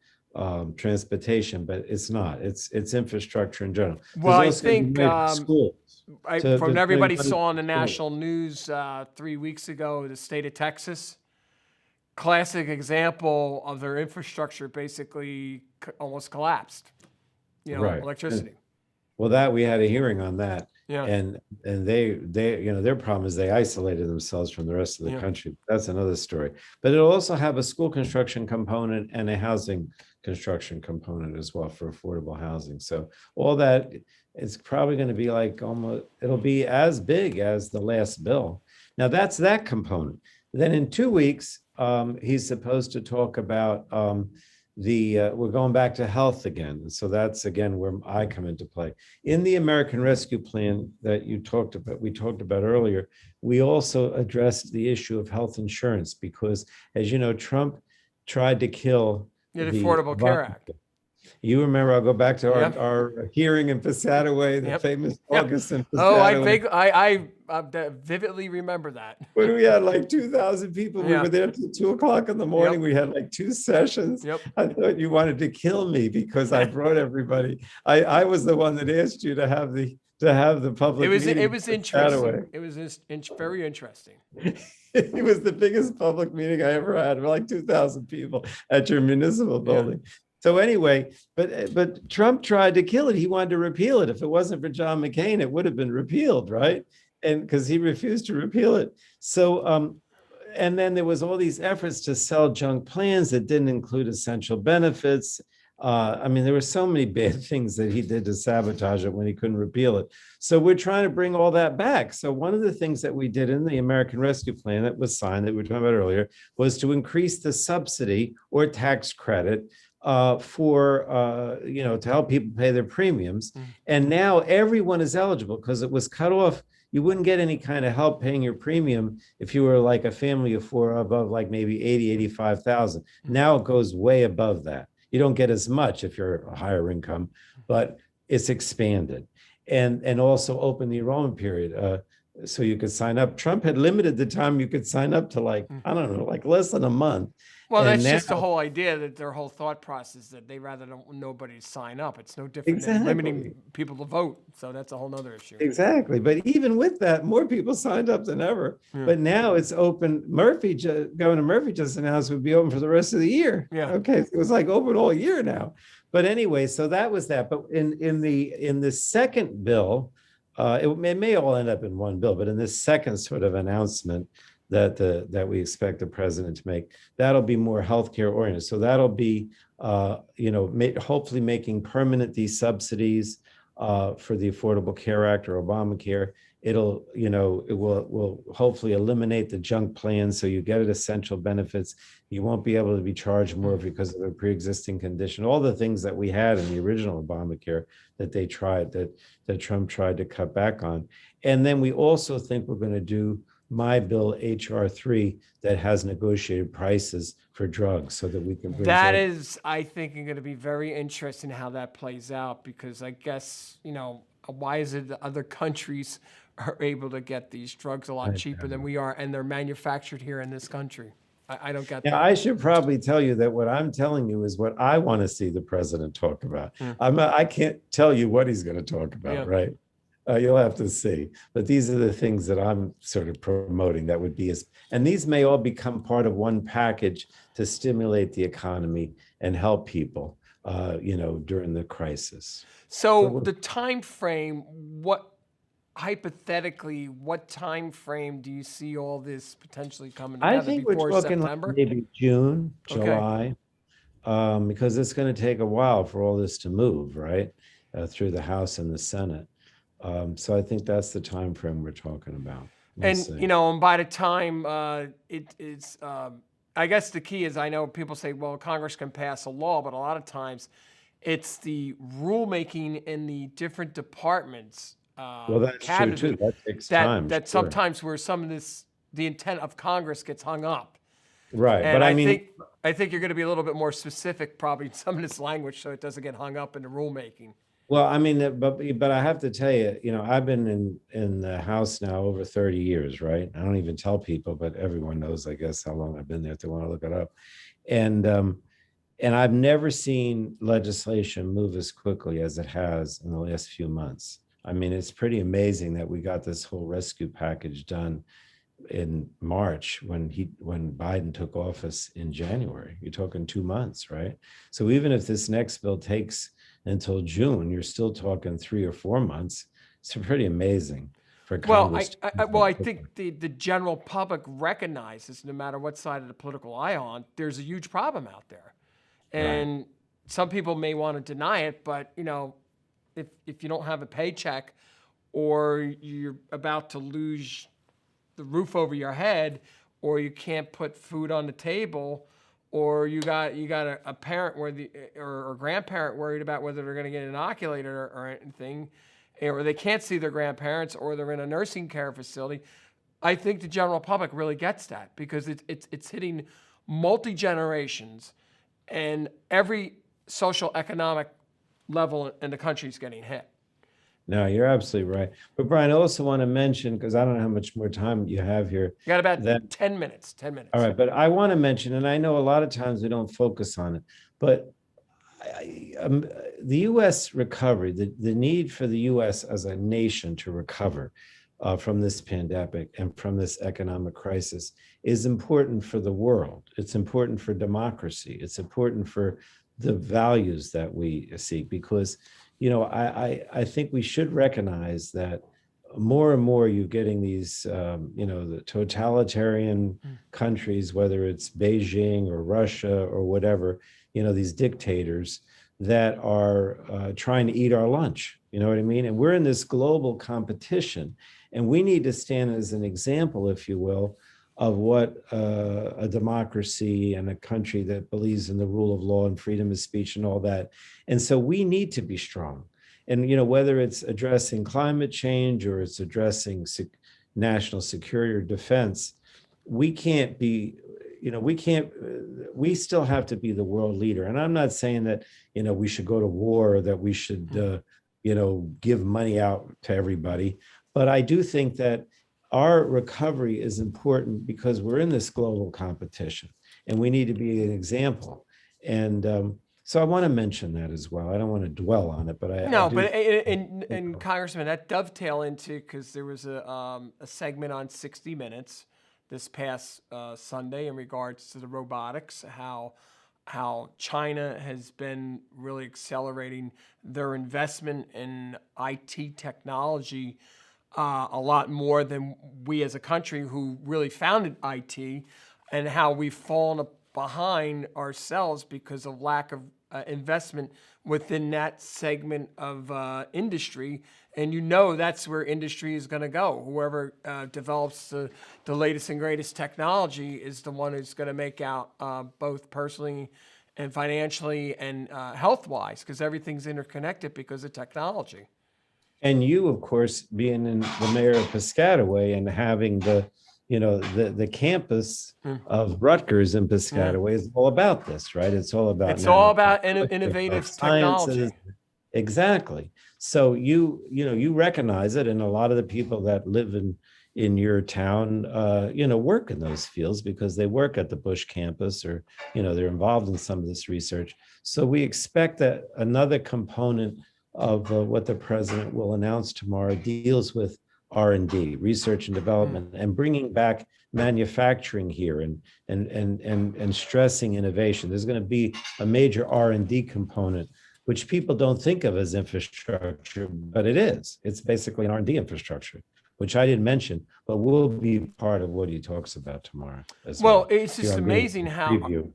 transportation, but it's not. It's infrastructure in general. Well, There's I also think schools. from There's everybody money saw on the for schools. national news 3 weeks ago, the state of Texas, classic example of their infrastructure basically almost collapsed. Right. Electricity. Well, that we had a hearing on that, Yeah, and they their problem is they isolated themselves from the rest of the yeah. country. That's another story. But it'll also have a school construction component and a housing construction component as well for affordable housing. So all that is probably going to be like almost, it'll be as big as the last bill. Now that's that component. Then in 2 weeks, he's supposed to talk about we're going back to health again. So that's again where I come into play. In the American Rescue Plan that we talked about earlier, we also addressed the issue of health insurance because, as you know, Trump tried to kill The the Affordable Care Act. You remember, I'll go back to Yep. our hearing in Piscataway, the Yep. famous Yep. August in Oh, Piscataway. I vividly remember that. When we had like 2,000 people, we Yeah. were there till 2 o'clock in the morning. We had like 2 sessions. Yep. I thought you wanted to kill me because I brought everybody. I was the one that asked you to have the public meeting. It was in interesting. Piscataway. It was very interesting. It was the biggest public meeting I ever had, like 2,000 people at your municipal building. So anyway, but Trump tried to kill it. He wanted to repeal it. If it wasn't for John McCain, it would have been repealed, right? And because he refused to repeal it. So and then there was all these efforts to sell junk plans that didn't include essential benefits. I mean, there were so many bad things that he did to sabotage it when he couldn't repeal it. So we're trying to bring all that back. So one of the things that we did in the American Rescue Plan that was signed, that we were talking about earlier, was to increase the subsidy or tax credit to help people pay their premiums. And now everyone is eligible because it was cut off. You wouldn't get any kind of help paying your premium if you were like a family of four above like maybe 85,000. Now it goes way above that. You don't get as much if you're a higher income, but it's expanded and also open the enrollment period. So you could sign up. Trump had limited the time you could sign up to like, I don't know, like less than a month. Well, And that's just the now- whole idea, that their whole thought process, that they rather don't want nobody to sign up. It's no different than limiting Exactly. people to vote. So that's a whole nother issue. Exactly. But even with that, more people signed up than ever. Yeah. But now it's open. Governor Murphy just announced it would be open for the rest of the year. Yeah. Okay. It was like open all year now. But anyway, so that was that. But in the second bill, it may all end up in one bill, but in this second sort of announcement that we expect the president to make, that'll be more healthcare oriented. So that'll be hopefully making permanent these subsidies for the Affordable Care Act or Obamacare. It will hopefully eliminate the junk plans, so you get at essential benefits. You won't be able to be charged more because of a pre-existing condition. All the things that we had in the original Obamacare that Trump tried to cut back on. And then we also think we're going to do my bill HR 3 that has negotiated prices for drugs so that we can bring That is, I think, going to be very interesting how that plays out, because I guess, why is it that other countries are able to get these drugs a lot cheaper than we are, and they're manufactured here in this country? I don't get that. I should probably tell you that what I'm telling you is what I want to see the president talk about. I can't tell you what he's going to talk about, Yeah. right? You'll have to see. But these are the things that I'm sort of promoting that would be as, and these may all become part of one package to stimulate the economy and help people, during the crisis. But So the time frame, what hypothetically, what time frame do you see all this potentially coming I together think we're before talking like September? maybe June, Okay. July, because it's going to take a while for all this to move, right? Through the House and the Senate. So I think that's the time frame we're talking about. We'll And see. and by the time it is, I guess the key is I know people say, well, Congress can pass a law, but a lot of times it's the rulemaking in the different departments, Well, that's true too. cabinet, That takes that time, that sure. sometimes where some of this the intent of Congress gets hung up. Right. And But I mean, I think you're going to be a little bit more specific, probably in some of this language, so it doesn't get hung up in the rulemaking. well, I mean, but I have to tell you, I've been in the House now over 30 years, right? I don't even tell people, but everyone knows, I guess, how long I've been there if they want to look it up. And and I've never seen legislation move as quickly as it has in the last few months. I mean, it's pretty amazing that we got this whole rescue package done in March when Biden took office in January. You're talking 2 months, right? So even if this next bill takes until June, you're still talking 3 or 4 months. It's pretty amazing for Well, Congress to move well, that I quickly. think the general public recognizes, no matter what side of the political aisle on, there's a huge problem out there, Right. and some people may want to deny it, but if you don't have a paycheck, or you're about to lose the roof over your head, or you can't put food on the table, or you got a parent or grandparent worried about whether they're going to get inoculated or anything, or they can't see their grandparents, or they're in a nursing care facility. I think the general public really gets that because it's hitting multi generations, and every social economic level in the country is getting hit. No, you're absolutely right. But Brian, I also want to mention, because I don't know how much more time you have here, You got about that 10 minutes. all right, but I want to mention, and I know a lot of times we don't focus on it, but the U.S. recovery, the need for the U.S. as a nation to recover from this pandemic and from this economic crisis is important for the world. It's important for democracy. It's important for the values that we seek because, I think we should recognize that more and more you're getting these, the totalitarian countries, whether it's Beijing or Russia or whatever, these dictators that are trying to eat our lunch. You know what I mean? And we're in this global competition, and we need to stand as an example, if you will, of what a democracy and a country that believes in the rule of law and freedom of speech and all that. And so we need to be strong. And whether it's addressing climate change or it's addressing national security or defense, we can't be, we still have to be the world leader. And I'm not saying that, we should go to war or that we should, give money out to everybody. But I do think that our recovery is important because we're in this global competition and we need to be an example. And so I want to mention that as well. I don't want to dwell on it, but I No, do. but and Congressman, that dovetail into because there was a segment on 60 Minutes this past Sunday in regards to the robotics, how China has been really accelerating their investment in IT technology a lot more than we as a country who really founded IT, and how we've fallen behind ourselves because of lack of investment within that segment of industry. And that's where industry is going to go. Whoever develops the latest and greatest technology is the one who's going to make out both personally and financially and health-wise, because everything's interconnected because of technology. And you, of course, being the mayor of Piscataway and having the campus of Rutgers in Yeah. Piscataway is all about this, right? It's all about It's all about about innovative sciences. technology. Exactly. So you recognize it, and a lot of the people that live in your town, work in those fields because they work at the Bush campus or they're involved in some of this research. So we expect that another component of what the president will announce tomorrow deals with R&D, research and Mm. development, and bringing back manufacturing here and stressing innovation. There's going to be a major R&D component, which people don't think of as infrastructure, but it is. It's basically an R&D infrastructure, which I didn't mention, but will be part of what he talks about tomorrow as Well, well. it's Here, just I'm reading amazing the how preview.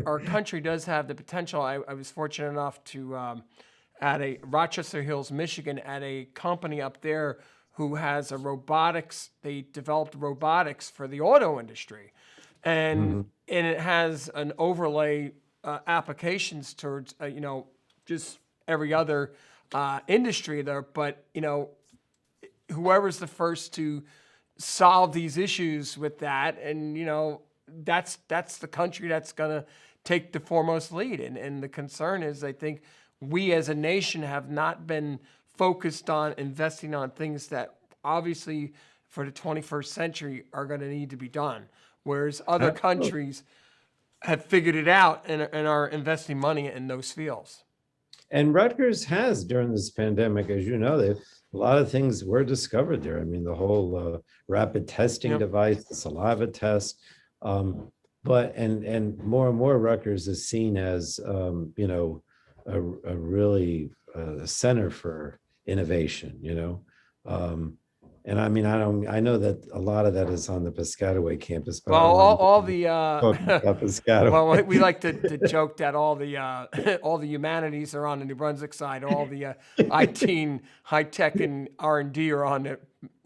our country does have the potential. I was fortunate enough to at a Rochester Hills, Michigan, at a company up there who has a robotics. They developed robotics for the auto industry, and Mhm. it has an overlay applications towards just every other industry there. But whoever's the first to solve these issues with that, and that's the country that's going to take the foremost lead. And the concern is, I think we as a nation have not been focused on investing on things that obviously for the 21st century are going to need to be done, whereas other Absolutely. countries have figured it out and are investing money in those fields. And Rutgers has during this pandemic, as you know, a lot of things were discovered there. I mean, the whole rapid testing Yep. device, the saliva test, um, but and more Rutgers is seen as a really center for innovation. Um, and I mean, I know that a lot of that is on the Piscataway campus, but Well, I don't want all to the talk about well, we Piscataway. like to joke that all the all the humanities are on the New Brunswick side, all the IT, and high tech, and R&D are on the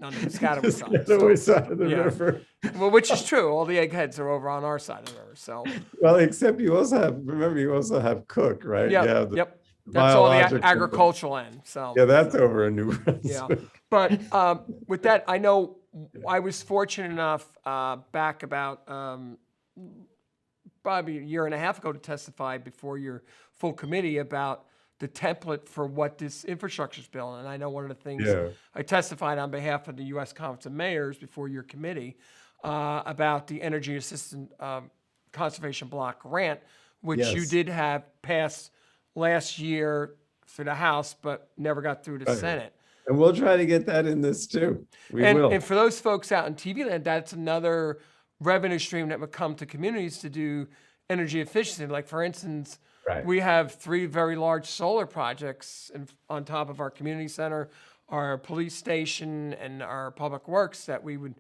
Piscataway side. Piscataway So, side of the yeah, river. well, which is true. All the eggheads are over on our side of the river. So, Well, except you also have, remember, you also have Cook, right? You yep, have the yep. That's all the biological. agricultural end. So, Yeah, that's over in New yeah. Brunswick. But with that, I know I was fortunate enough back about probably a year and a half ago to testify before your full committee about the template for what this infrastructure bill. And I know one of the things Yeah. I testified on behalf of the U.S. Conference of Mayors before your committee about the Energy Assistant Conservation Block Grant, which you Yes. did have passed last year through the House, but never got through the Right. Senate. And we'll try to get that in this too. We And will. for those folks out in TV land, that's another revenue stream that would come to communities to do energy efficiency. Like for instance, Right. we have three very large solar projects on top of our community center, our police station, and our public works that we would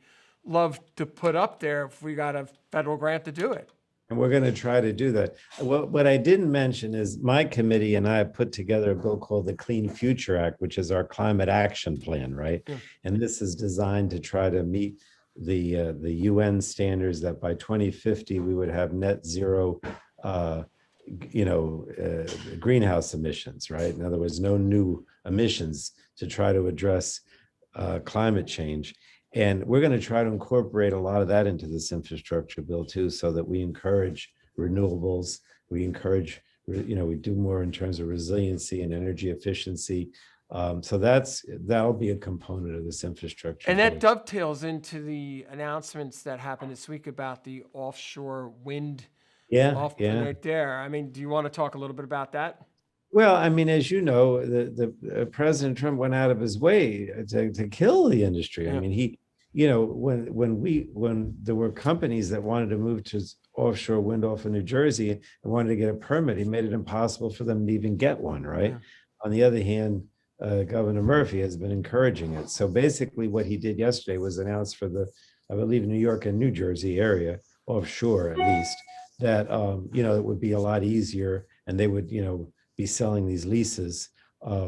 love to put up there if we got a federal grant to do it. And we're going to try to do that. What I didn't mention is my committee and I have put together a bill called the Clean Future Act, which is our climate action plan, right? Yeah. And this is designed to try to meet the UN standards that by 2050 we would have net zero, greenhouse emissions, right? In other words, no new emissions to try to address climate change. And we're going to try to incorporate a lot of that into this infrastructure bill too, so that we encourage renewables, we encourage, we do more in terms of resiliency and energy efficiency. So that'll be a component of this infrastructure And that bill. dovetails into the announcements that happened this week about the offshore wind Yeah, off yeah. right there. I mean, do you want to talk a little bit about that? Well, I mean, as you know, the President Trump went out of his way to kill the industry. I Yeah. mean, when there were companies that wanted to move to offshore wind off of New Jersey and wanted to get a permit, he made it impossible for them to even get one, right? Yeah. On the other hand, Governor Murphy has been encouraging it. So basically, what he did yesterday was announce for I believe, New York and New Jersey area, offshore at least, that it would be a lot easier, and they would, be selling these leases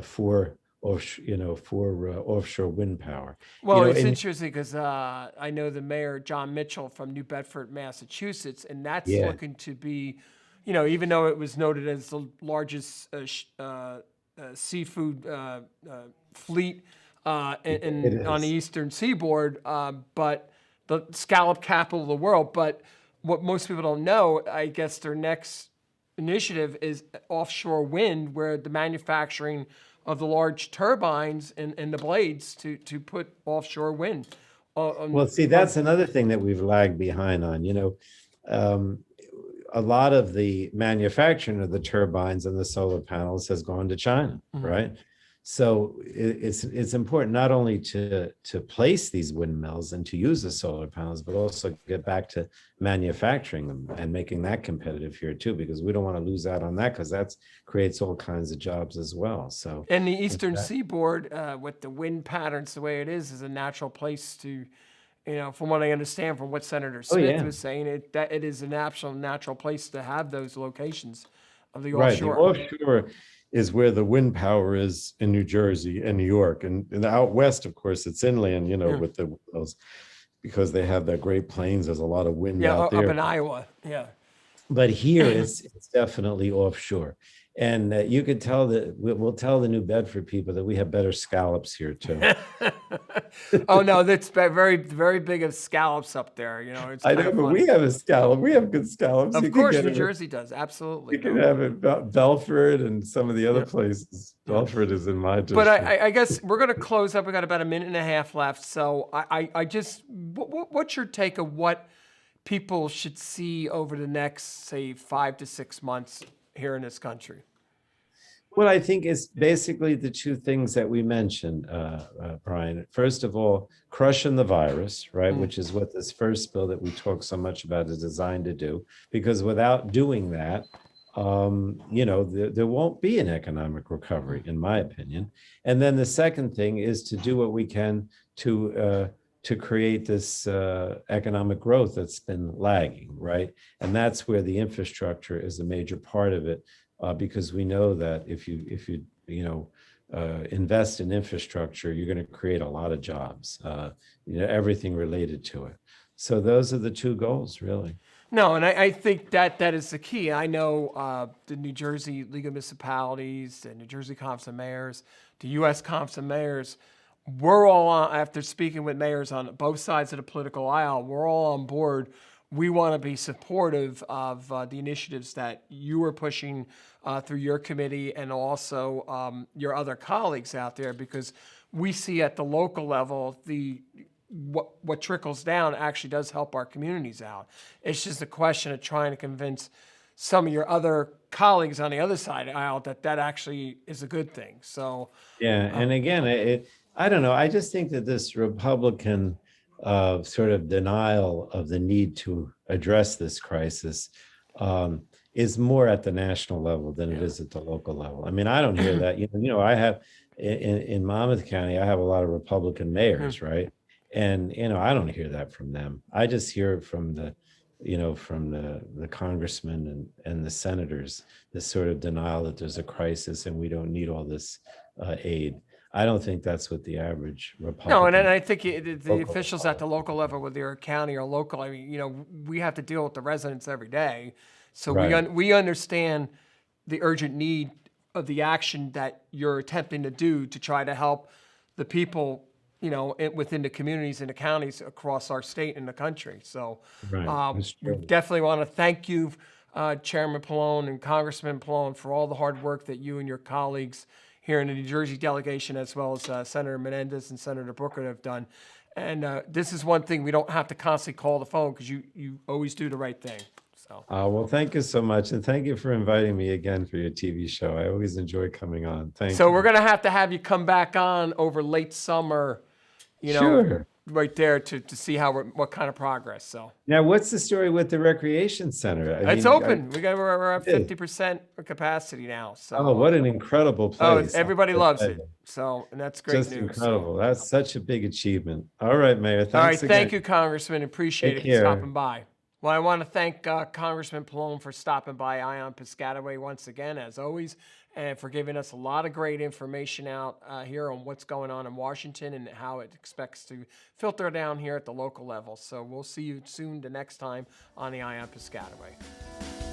for offshore wind power. Well, it's And interesting because I know the mayor, John Mitchell from New Bedford, Massachusetts, and that's yeah, looking to be, even though it was noted as the largest seafood fleet on the is. eastern seaboard, but the scallop capital of the world. But what most people don't know, I guess their next initiative is offshore wind, where the manufacturing of the large turbines and the blades to put offshore wind. Well, see, that's another thing that we've lagged behind on. Um, a lot of the manufacturing of the turbines and the solar panels has gone to China, right? So it's important not only to place these windmills and to use the solar panels, but also get back to manufacturing them and making that competitive here too, because we don't want to lose out on that, because that creates all kinds of jobs as well. So And the Eastern Seaboard, with the wind patterns the way it is a natural place to, from what I understand from what Senator Smith was saying, that it is a natural place to have those locations of the right, the offshore. offshore is where the wind power is in New Jersey and New York, and out west, of course, it's inland, with the windmills, because they have that Great Plains. There's a lot of wind out Up there. in Iowa, yeah. But here it's definitely offshore. And you could tell that we'll tell the New Bedford people that we have better scallops here too. Oh no, that's very, very big of scallops up there. It's I kind know, of but funny. we have a scallop. We have good scallops. Of You can course, get New it. Jersey does. Absolutely. You can have it Belford and some of the other Yeah. places. Belford is in my But district. I guess we're going to close up. We got about a minute and a half left. So I just, what's your take of what people should see over the next, say, 5 to 6 months here in this country? Well, I think it's basically the two things that we mentioned, Brian. First of all, crushing the virus, right, which is what this first bill that we talk so much about is designed to do. Because without doing that, there won't be an economic recovery, in my opinion. And then the second thing is to do what we can to create this economic growth that's been lagging, right? And that's where the infrastructure is a major part of it. Because we know that if you invest in infrastructure, you're going to create a lot of jobs, everything related to it. So those are the two goals, really. No, and I think that is the key. I know the New Jersey League of Municipalities, the New Jersey Conference of Mayors, the U.S. Conference of Mayors, we're all on, after speaking with mayors on both sides of the political aisle, we're all on board. We want to be supportive of the initiatives that you are pushing through your committee and also your other colleagues out there, because we see at the local level what trickles down actually does help our communities out. It's just a question of trying to convince some of your other colleagues on the other side of the aisle that actually is a good thing. So yeah, and again, I don't know. I just think that this Republican sort of denial of the need to address this crisis is more at the national level than it is at the local level. I mean, I don't hear that. I have in Monmouth County, I have a lot of Republican mayors, right? And I don't hear that from them. I just hear it from the congressmen and the senators, this sort of denial that there's a crisis and we don't need all this aid. I don't think that's what the average Republican. No, and I think the officials at the local level, whether you're county or local, I mean, we have to deal with the residents every day. So we understand the urgent need of the action that you're attempting to do to try to help the people, within the communities and the counties across our state and the country. So we definitely want to thank you, Chairman Pallone and Congressman Pallone, for all the hard work that you and your colleagues here in the New Jersey delegation, as well as Senator Menendez and Senator Booker have done. And this is one thing we don't have to constantly call the phone, because you always do the right thing. So. Well, thank you so much. And thank you for inviting me again for your TV show. I always enjoy coming on. Thank you. So we're going to have you come back on over late summer, Sure. right there to see what kind of progress. So now, what's the story with the recreation center? It's open. We're at 50% capacity now. So what an incredible place! Everybody loves it. So, and that's great just news. Incredible. That's such a big achievement. All right, Mayor. Thanks All right, again. thank you, Congressman. Appreciate Take it care. stopping by. Well, I want to thank Congressman Pallone for stopping by Ion Piscataway once again, as always, and for giving us a lot of great information out here on what's going on in Washington and how it expects to filter down here at the local level. So we'll see you soon the next time on the Ion Piscataway.